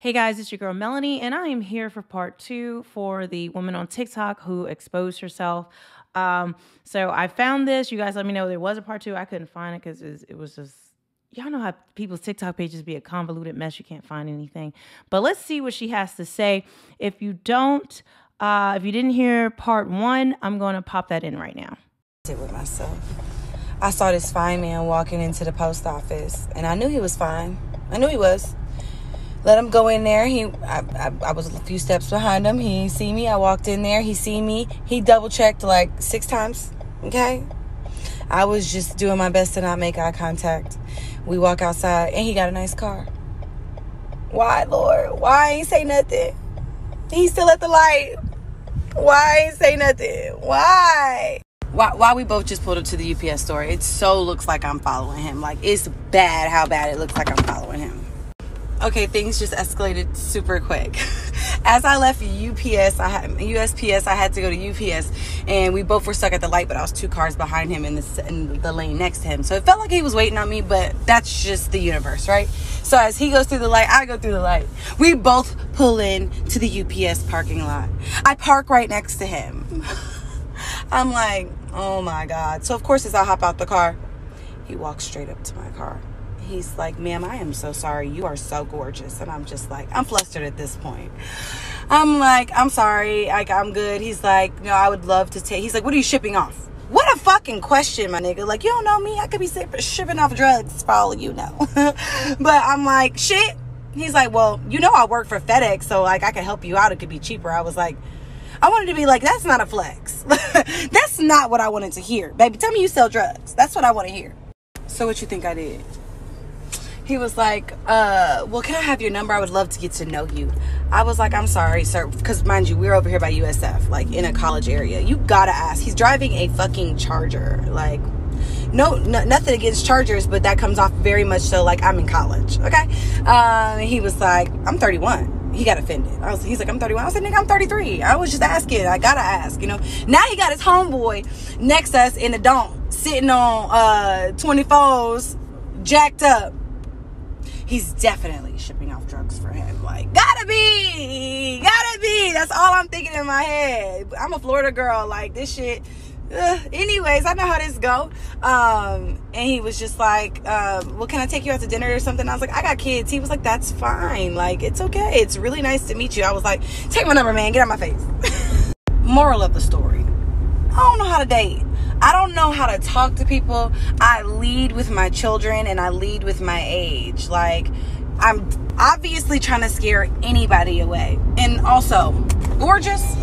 Hey guys, it's your girl Melanie, and I am here for part 2 for the woman on TikTok who exposed herself. So I found this. You guys let me know there was a part 2. I couldn't find it because it was just, y'all know how people's TikTok pages be a convoluted mess. You can't find anything. But let's see what she has to say. If you didn't hear part 1, I'm going to pop that in right now. With myself, I saw this fine man walking into the post office, and I knew he was fine. I knew he was. Let him go in there. I was a few steps behind him. He didn't see me. I walked in there. He see me. He double checked like 6 times. Okay. I was just doing my best to not make eye contact. We walk outside and he got a nice car. Why, Lord? Why ain't say nothing? He's still at the light. Why ain't say nothing? Why we both just pulled up to the UPS store? It so looks like I'm following him. Like, it's bad how bad it looks like I'm following him. Okay, things just escalated super quick. As I left USPS, I had to go to UPS, and we both were stuck at the light, but I was 2 cars behind him in the lane next to him. So it felt like he was waiting on me, but that's just the universe, right? So as he goes through the light, I go through the light. We both pull in to the UPS parking lot. I park right next to him. I'm like, oh my God. So of course, as I hop out the car, he walks straight up to my car. He's like, ma'am, I am so sorry. You are so gorgeous. And I'm just like, I'm flustered at this point. I'm like, I'm sorry. Like, I'm good. He's like, no, I would love to take. He's like, what are you shipping off? What a fucking question, my nigga. Like, you don't know me. I could be shipping off drugs for all of you know. But I'm like, shit. He's like, well, you know I work for FedEx, so like I could help you out. It could be cheaper. I was like, I wanted to be like, that's not a flex. That's not what I wanted to hear. Baby, tell me you sell drugs. That's what I want to hear. So what you think I did? He was like, well, can I have your number? I would love to get to know you. I was like, I'm sorry, sir. Because mind you, we're over here by USF, like in a college area. You gotta ask. He's driving a fucking Charger. Like, no, nothing against Chargers, but that comes off very much so like I'm in college. Okay. He was like, I'm 31. He got offended. He's like, I'm 31. I said, nigga, I'm 33. I was just asking. I gotta ask, you know. Now he got his homeboy next to us in the dome, sitting on 24s, jacked up. He's definitely shipping off drugs for him. Like, gotta be. That's all I'm thinking in my head. I'm a Florida girl. Like, this shit. Anyways, I know how this go. And he was just like, well, can I take you out to dinner or something? I was like, I got kids. He was like, that's fine. Like, it's okay. It's really nice to meet you. I was like, take my number, man. Get out my face. Moral of the story. I don't know how to date. I don't know how to talk to people. I lead with my children and I lead with my age. Like, I'm obviously trying to scare anybody away. And also, gorgeous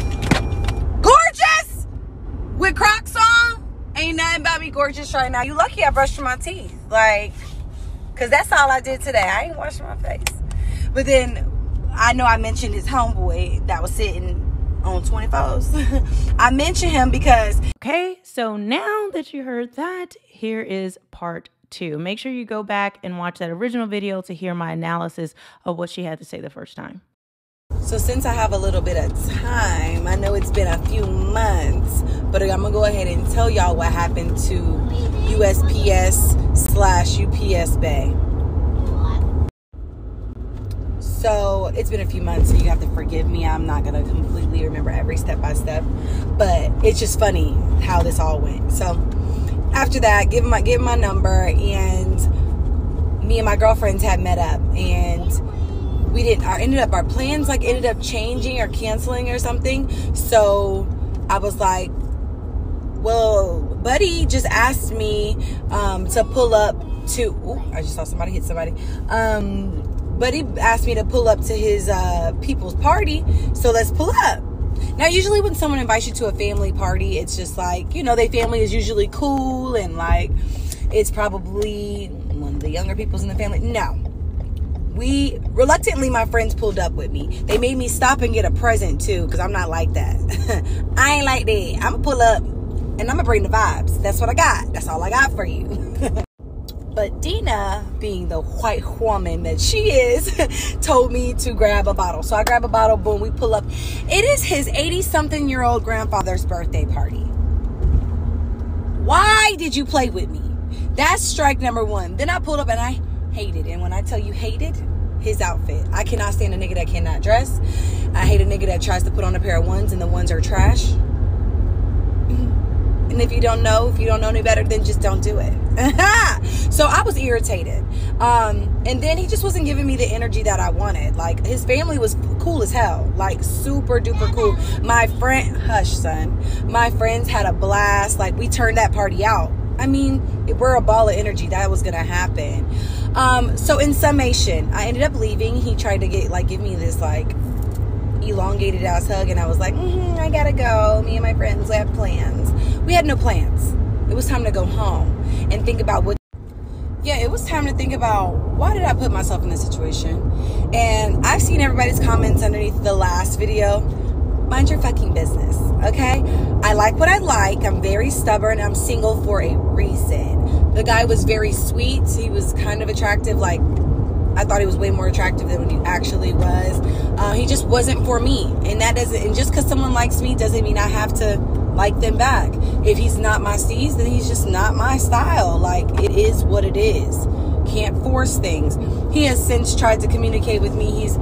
with Crocs on. Ain't nothing about me gorgeous right now. You lucky I brushed my teeth. Like, because that's all I did today. I ain't washed my face. But then I know I mentioned his homeboy that was sitting on 24s. I mentioned him because... Okay, so now that you heard that, here is part 2. Make sure you go back and watch that original video to hear my analysis of what she had to say the first time. So since I have a little bit of time, I know it's been a few months, but I'm going to go ahead and tell y'all what happened to USPS/UPS Bay. So it's been a few months, so you have to forgive me. I'm not going to completely remember every step by step, but it's just funny how this all went. So after that, give him my number, and me and my girlfriends had met up, and our plans like ended up changing or canceling or something. So I was like, well, buddy just asked me to pull up to, I just saw somebody hit somebody. But he asked me to pull up to his people's party, so let's pull up. Now, usually when someone invites you to a family party, it's just like, you know, their family is usually cool, and like, it's probably one of the younger people's in the family. No. Reluctantly, my friends pulled up with me. They made me stop and get a present, too, because I'm not like that. I ain't like that. I'm going to pull up, and I'm going to bring the vibes. That's what I got. That's all I got for you. But Dina, being the white woman that she is, told me to grab a bottle. So I grab a bottle, boom, we pull up. It is his 80-something-year-old grandfather's birthday party. Why did you play with me? That's strike number 1. Then I pulled up and I hated. And when I tell you hated, his outfit. I cannot stand a nigga that cannot dress. I hate a nigga that tries to put on a pair of ones and the ones are trash. And if you don't know any better, then just don't do it. So I was irritated. And then he just wasn't giving me the energy that I wanted. Like, his family was cool as hell. Like, super duper cool. My friend, hush, son. My friends had a blast. Like, we turned that party out. I mean, we're a ball of energy. That was going to happen. So in summation, I ended up leaving. He tried to give me this, like, elongated ass hug, and I was like, I gotta go. Me and my friends, we have plans. We had no plans. It was time to go home and think about it was time to think about, why did I put myself in this situation? And I've seen everybody's comments underneath the last video. Mind your fucking business, okay? I like what I like. I'm very stubborn. I'm single for a reason. The guy was very sweet. He was kind of attractive. Like, I thought he was way more attractive than what he actually was. He just wasn't for me. And just because someone likes me doesn't mean I have to like them back. If he's not my steez, then he's just not my style. Like, it is what it is. Can't force things. He has since tried to communicate with me. He's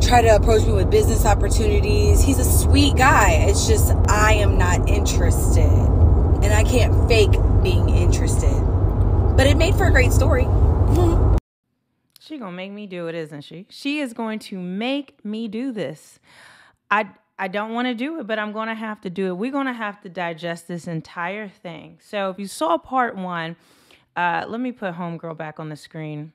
tried to approach me with business opportunities. He's a sweet guy. It's just, I am not interested. And I can't fake being interested. But it made for a great story. She gonna make me do it, isn't she? She is going to make me do this. I don't want to do it, but I'm going to have to do it. We're going to have to digest this entire thing. So if you saw part 1, let me put Homegirl back on the screen.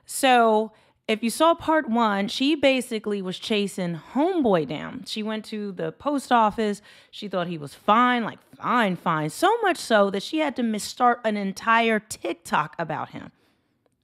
So if you saw part 1, she basically was chasing Homeboy down. She went to the post office. She thought he was fine, like fine. So much so that she had to start an entire TikTok about him.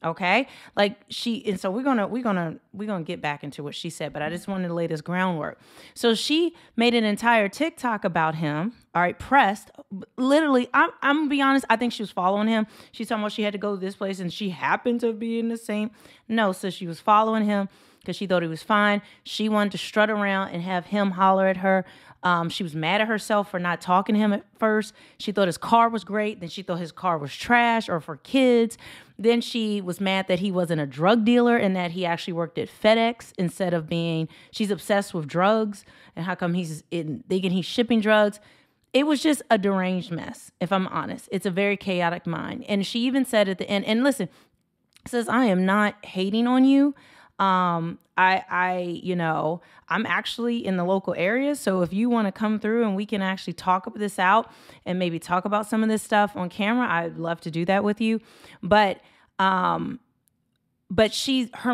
Okay, and so we're gonna get back into what she said, but I just wanted to lay this groundwork. So she made an entire TikTok about him. All right, pressed. Literally, I'm gonna be honest. I think she was following him. She's talking about she had to go to this place, and she happened to be in the same. No, so she was following him because she thought he was fine. She wanted to strut around and have him holler at her. She was mad at herself for not talking to him at first. She thought his car was great. Then she thought his car was trash or for kids. Then she was mad that he wasn't a drug dealer and that he actually worked at FedEx instead of she's obsessed with drugs. And how come thinking he's shipping drugs? It was just a deranged mess, if I'm honest. It's a very chaotic mind. And she even said at the end, and listen, says, I am not hating on you. I'm actually in the local area. So if you want to come through and we can actually talk this out and maybe talk about some of this stuff on camera, I'd love to do that with you. But her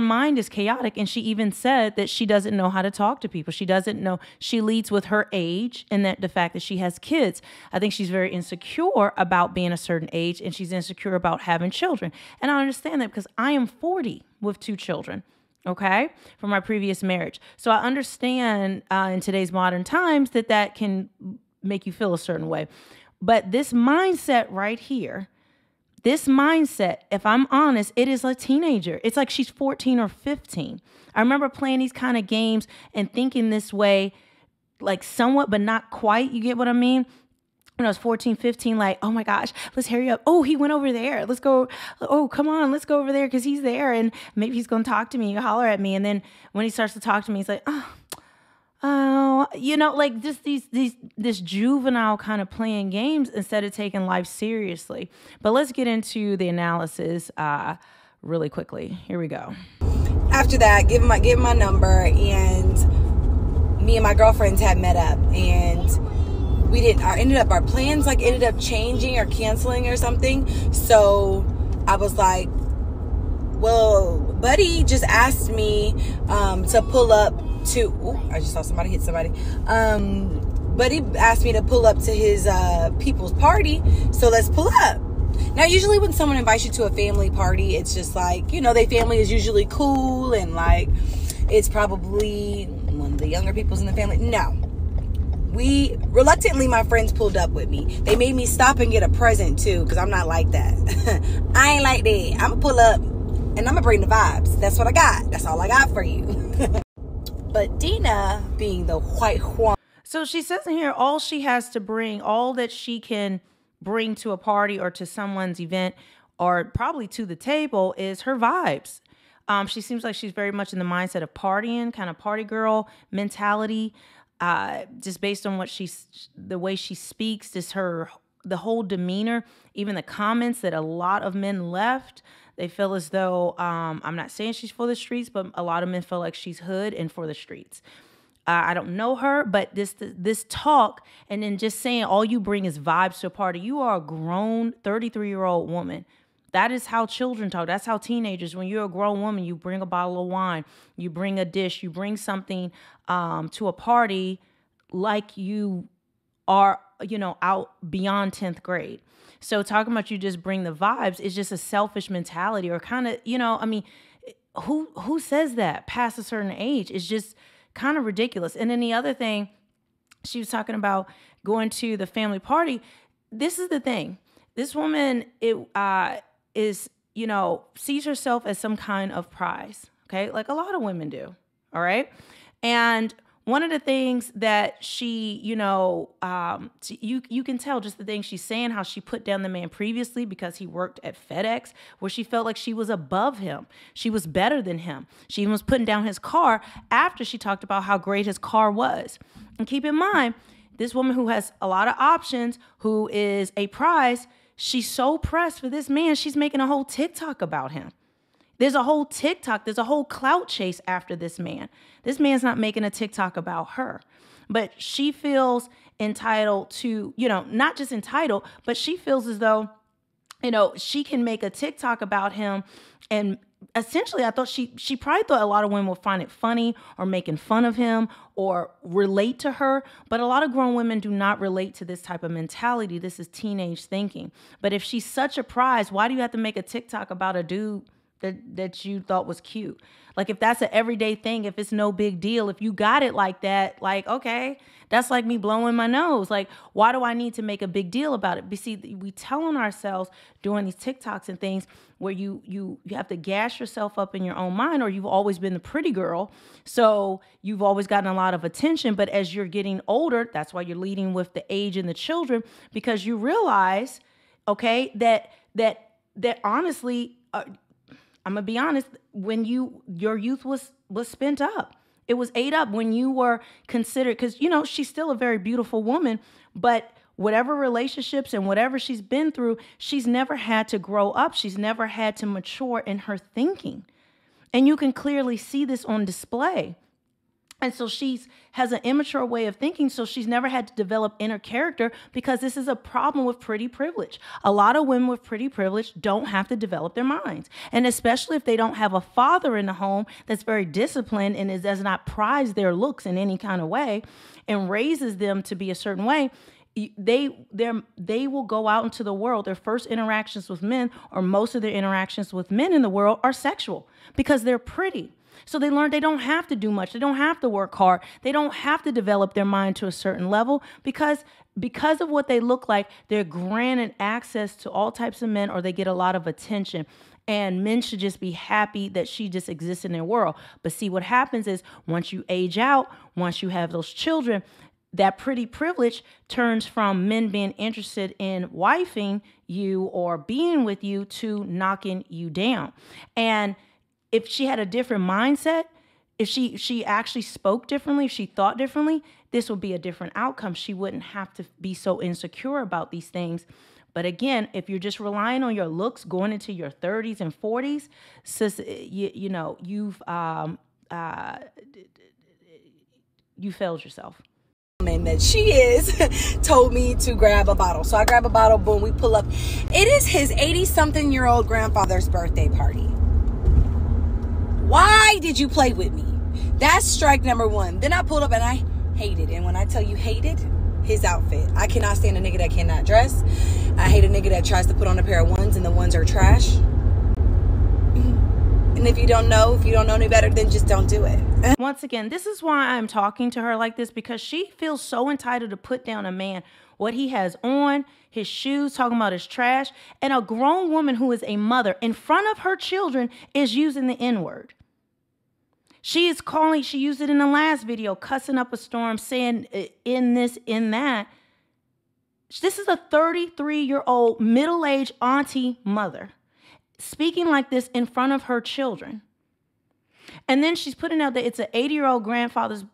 mind is chaotic. And she even said that she doesn't know how to talk to people. She doesn't know. She leads with her age and that the fact that she has kids. I think she's very insecure about being a certain age, and she's insecure about having children. And I understand that because I am 40 with 2 children. Okay, from my previous marriage. So I understand in today's modern times that can make you feel a certain way. But this mindset right here, if I'm honest, it is a teenager. It's like she's 14 or 15. I remember playing these kind of games and thinking this way, like somewhat, but not quite. You get what I mean? When I was 14, 15, like, oh my gosh, let's hurry up. Oh, he went over there. Let's go. Oh, come on. Let's go over there because he's there. And maybe he's going to talk to me, holler at me. And then when he starts to talk to me, he's like, like just this juvenile kind of playing games instead of taking life seriously. But let's get into the analysis really quickly. Here we go. After that, give him my number, and me and my girlfriends had met up, and our plans ended up changing or canceling or something. So I was like, well, buddy just asked me to pull up to, I just saw somebody hit somebody. Buddy asked me to pull up to his people's party. So let's pull up. Now, usually when someone invites you to a family party, it's just like, their family is usually cool and like, it's probably one of the younger people's in the family. No. Reluctantly, my friends pulled up with me. They made me stop and get a present too, because I'm not like that. I ain't like that. I'm going to pull up and I'm going to bring the vibes. That's what I got. That's all I got for you. But Dina, being the white Juan. So she says in here, all she has to bring, all that she can bring to a party or to someone's event or probably to the table is her vibes. She seems like she's very much in the mindset of partying, kind of party girl mentality. Just based on the way she speaks, the whole demeanor, even the comments that a lot of men left, they feel as though, I'm not saying she's for the streets, but a lot of men feel like she's hood and for the streets. I don't know her, but this talk and then just saying all you bring is vibes to a party. You are a grown 33-year-old woman. That is how children talk. That's how teenagers, when you're a grown woman, you bring a bottle of wine, you bring a dish, you bring something to a party like you are, out beyond 10th grade. So talking about you just bring the vibes is just a selfish mentality, or kind of, who says that past a certain age? It's just kind of ridiculous. And then the other thing, she was talking about going to the family party. This is the thing. This woman, sees herself as some kind of prize, okay? Like a lot of women do, all right? And one of the things that she, you can tell just the things she's saying, how she put down the man previously because he worked at FedEx, where she felt like she was above him. She was better than him. She even was putting down his car after she talked about how great his car was. And keep in mind, this woman who has a lot of options, who is a prize, she's so pressed for this man, she's making a whole TikTok about him. There's a whole TikTok, there's a whole clout chase after this man. This man's not making a TikTok about her. But she feels entitled to, not just entitled, but she feels as though, she can make a TikTok about him. And essentially, I thought she probably thought a lot of women would find it funny or making fun of him or relate to her. But a lot of grown women do not relate to this type of mentality. This is teenage thinking. But if she's such a prize, why do you have to make a TikTok about a dude that you thought was cute? Like, if that's an everyday thing, if it's no big deal, if you got it like that, like, okay, that's like me blowing my nose. Like, why do I need to make a big deal about it? But see, we telling ourselves doing these TikToks and things where you have to gas yourself up in your own mind, or you've always been the pretty girl. So you've always gotten a lot of attention. But as you're getting older, that's why you're leading with the age and the children, because you realize, okay, that honestly, I'm gonna be honest, when your youth was spent up. It was ate up when you were considered, because, she's still a very beautiful woman, but whatever relationships and whatever she's been through, she's never had to grow up. She's never had to mature in her thinking. And you can clearly see this on display. And so has an immature way of thinking, so she's never had to develop inner character, because this is a problem with pretty privilege. A lot of women with pretty privilege don't have to develop their minds. And especially if they don't have a father in the home that's very disciplined and does not prize their looks in any kind of way and raises them to be a certain way, they will go out into the world. Their first interactions with men, or most of their interactions with men in the world, are sexual, because they're pretty. So they learn they don't have to do much. They don't have to work hard. They don't have to develop their mind to a certain level, because of what they look like, they're granted access to all types of men, or they get a lot of attention. And men should just be happy that she just exists in their world. But see, what happens is, once you age out, once you have those children, that pretty privilege turns from men being interested in wifing you or being with you to knocking you down. And if she had a different mindset, if she actually spoke differently, if she thought differently, this would be a different outcome. She wouldn't have to be so insecure about these things. But again, if you're just relying on your looks going into your 30s and 40s, sis, you failed yourself. That she is told me to grab a bottle. So I grab a bottle, boom, we pull up. It is his 80-something-year-old grandfather's birthday party. Why did you play with me? That's strike number one. Then I pulled up and I hated. And when I tell you hated, his outfit. I cannot stand a nigga that cannot dress. I hate a nigga that tries to put on a pair of ones and the ones are trash. And if you don't know any better, then just don't do it. Once again, this is why I'm talking to her like this, because she feels so entitled to put down a man, what he has on, his shoes, talking about his trash, and a grown woman who is a mother in front of her children is using the N-word. She used it in the last video, cussing up a storm, saying in this, in that. This is a 33-year-old middle-aged auntie mother speaking like this in front of her children. And then she's putting out that it's an 80-year-old grandfather's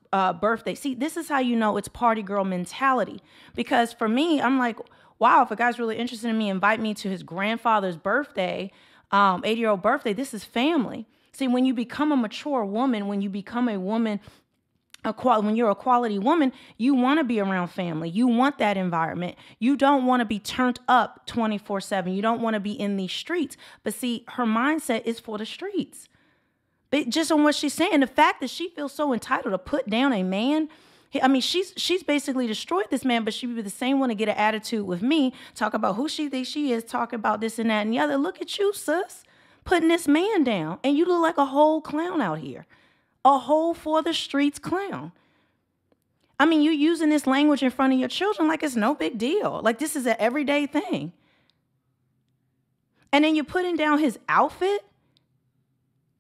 birthday. See, this is how you know it's party girl mentality. Because for me, I'm like, wow, if a guy's really interested in me, invite me to his grandfather's birthday, 80-year-old birthday, this is family. See, when you become a mature woman, when you become a woman, when you're a quality woman, you want to be around family. You want that environment. You don't want to be turned up 24/7. You don't want to be in these streets. But see, her mindset is for the streets. But just on what she's saying, the fact that she feels so entitled to put down a man, I mean, she's basically destroyed this man, but she would be the same one to get an attitude with me, talk about who she thinks she is, talk about this and that and the other. Look at you, sis, putting this man down. And you look like a whole clown out here. A whole for the streets clown. I mean, you using this language in front of your children like it's no big deal. Like this is an everyday thing. And then you're putting down his outfit.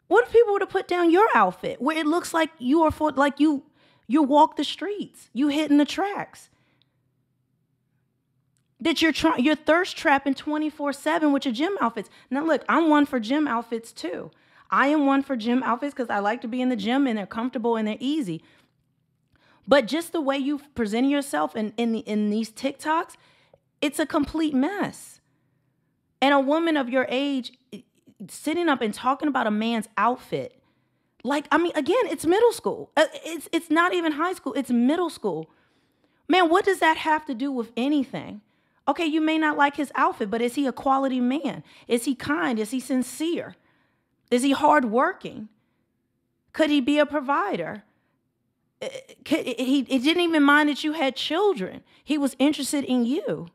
What if people were to put down your outfit where it looks like you are for, like you walk the streets, you hitting the tracks, that you're thirst trapping 24/7 with your gym outfits. Now look, I'm one for gym outfits too. I am one for gym outfits because I like to be in the gym and they're comfortable and they're easy. But just the way you present yourself in these TikToks, it's a complete mess. And a woman of your age sitting up and talking about a man's outfit. Like, I mean, again, it's middle school. It's not even high school. It's middle school. Man, what does that have to do with anything? Okay, you may not like his outfit, but is he a quality man? Is he kind? Is he sincere? Is he hardworking? Could he be a provider? He didn't even mind that you had children. He was interested in you.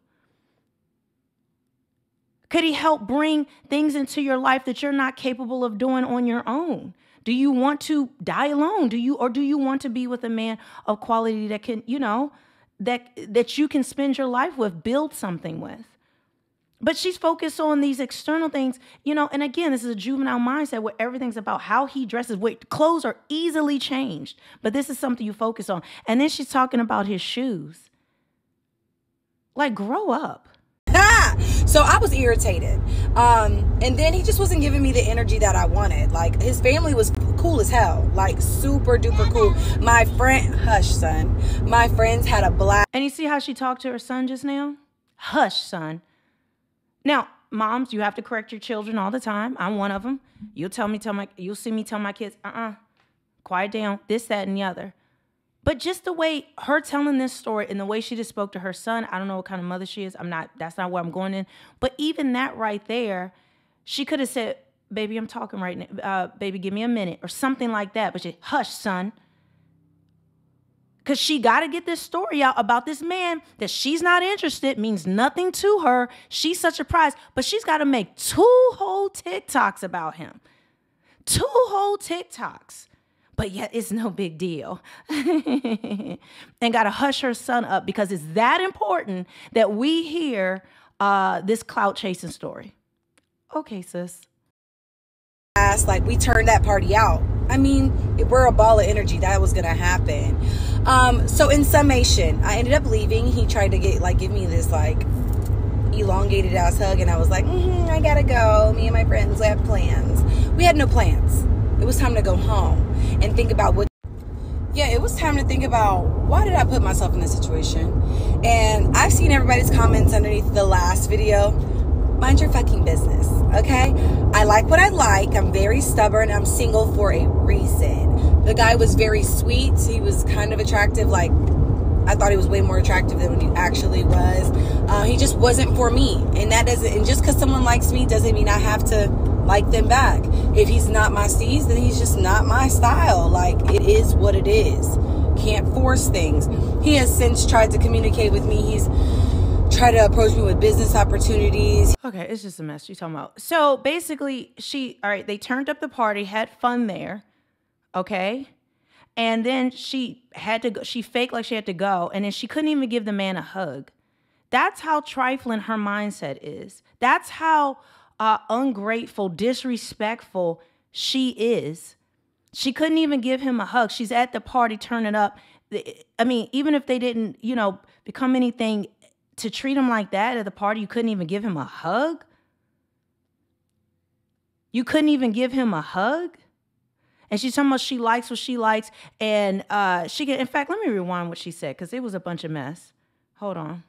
Could he help bring things into your life that you're not capable of doing on your own? Do you want to die alone? Do you want to be with a man of quality that can, that you can spend your life with, build something with? But she's focused on these external things, and again, this is a juvenile mindset where everything's about how he dresses. Wait, clothes are easily changed, but this is something you focus on. And then she's talking about his shoes. Like, grow up. So I was irritated. And then he just wasn't giving me the energy that I wanted. Like, his family was cool as hell. Like, super duper cool. My friend, hush, son. My friends had a blast. And you see how she talked to her son just now? Hush, son. Now, moms, you have to correct your children all the time. I'm one of them. You'll see me tell my kids, quiet down, this, that, and the other. But just the way her telling this story and the way she just spoke to her son, I don't know what kind of mother she is. That's not where I'm going in. But even that right there, she could have said, baby, I'm talking right now. Baby, give me a minute or something like that. But she, hush, son. Because she got to get this story out about this man that she's not interested, means nothing to her. She's such a prize. But she's got to make 2 whole TikToks about him. 2 whole TikToks. But yet it's no big deal. And got to hush her son up because it's that important that we hear this clout chasing story. Okay, sis. Like, we turned that party out. I mean, we're a ball of energy. That was going to happen. So in summation, I ended up leaving. He tried to give me this elongated ass hug. And I was like, I got to go. Me and my friends, we have plans. We had no plans. It was time to go home and think about it was time to think about, why did I put myself in this situation? And I've seen everybody's comments underneath the last video. Mind your fucking business, okay? I like what I like. I'm very stubborn. I'm single for a reason. The guy was very sweet. He was kind of attractive. Like, I thought he was way more attractive than what he actually was. He just wasn't for me. And just because someone likes me doesn't mean I have to like them back. If he's not my steez, then he's just not my style. Like, it is what it is. Can't force things. He has since tried to communicate with me. He's tried to approach me with business opportunities. Okay, it's just a mess you're talking about. So basically, they turned up the party, had fun there, okay? And then she had to go. She faked like she had to go, and then she couldn't even give the man a hug. That's how trifling her mindset is. That's how ungrateful, disrespectful she is. She couldn't even give him a hug. She's at the party turning up. I mean, even if they didn't, become anything, to treat him like that at the party, you couldn't even give him a hug? You couldn't even give him a hug? And she's talking about she likes what she likes. And she can, in fact, let me rewind what she said because it was a bunch of mess. Hold on.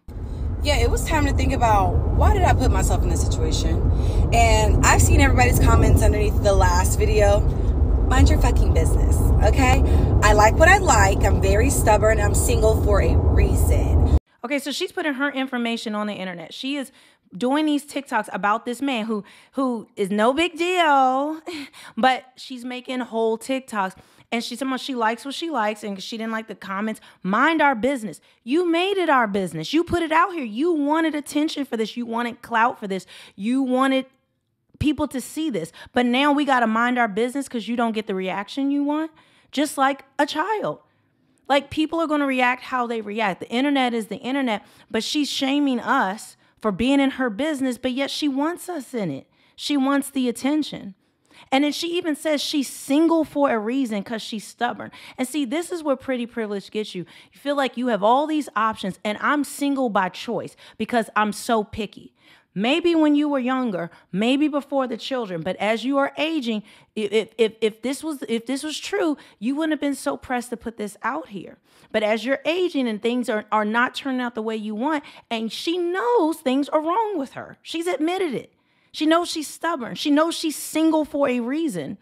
Yeah, it was time to think about, why did I put myself in this situation? And I've seen everybody's comments underneath the last video. Mind your fucking business, okay? I like what I like. I'm very stubborn. I'm single for a reason. Okay, so she's putting her information on the internet. She is doing these TikToks about this man who is no big deal, but she's making whole TikToks. And she's talking about she likes what she likes and she didn't like the comments. Mind our business. You made it our business. You put it out here. You wanted attention for this. You wanted clout for this. You wanted people to see this. But now we got to mind our business because you don't get the reaction you want. Just like a child. Like, people are going to react how they react. The internet is the internet, but she's shaming us for being in her business, but yet she wants us in it. She wants the attention. And then she even says she's single for a reason because she's stubborn. And see, this is where pretty privilege gets you. You feel like you have all these options, and I'm single by choice because I'm so picky. Maybe when you were younger, maybe before the children, but as you are aging, if this was true, you wouldn't have been so pressed to put this out here. But as you're aging and things are not turning out the way you want, and she knows things are wrong with her. She's admitted it. She knows she's stubborn. She knows she's single for a reason.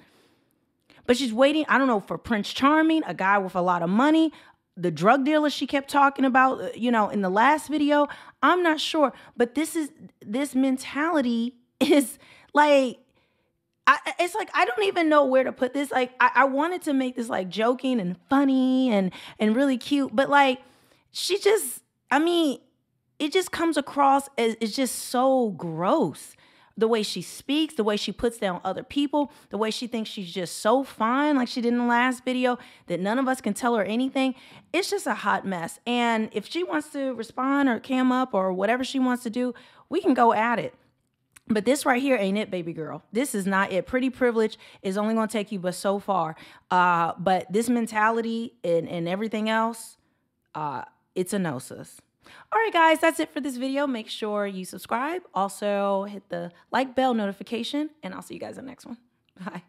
But she's waiting, I don't know, for Prince Charming, a guy with a lot of money, the drug dealer she kept talking about, in the last video. I'm not sure. But this mentality is like, it's like, I don't even know where to put this. Like, I wanted to make this like joking and funny and really cute. But like, she just, it just comes across as it's just so gross. The way she speaks, the way she puts down other people, the way she thinks she's just so fine, like she did in the last video, that none of us can tell her anything. It's just a hot mess. And if she wants to respond or cam up or whatever she wants to do, we can go at it. But this right here ain't it, baby girl. This is not it. Pretty privilege is only going to take you but so far. But this mentality and everything else, it's a no, sis. All right, guys, that's it for this video. Make sure you subscribe. Also, hit the like bell notification, and I'll see you guys in the next one. Bye.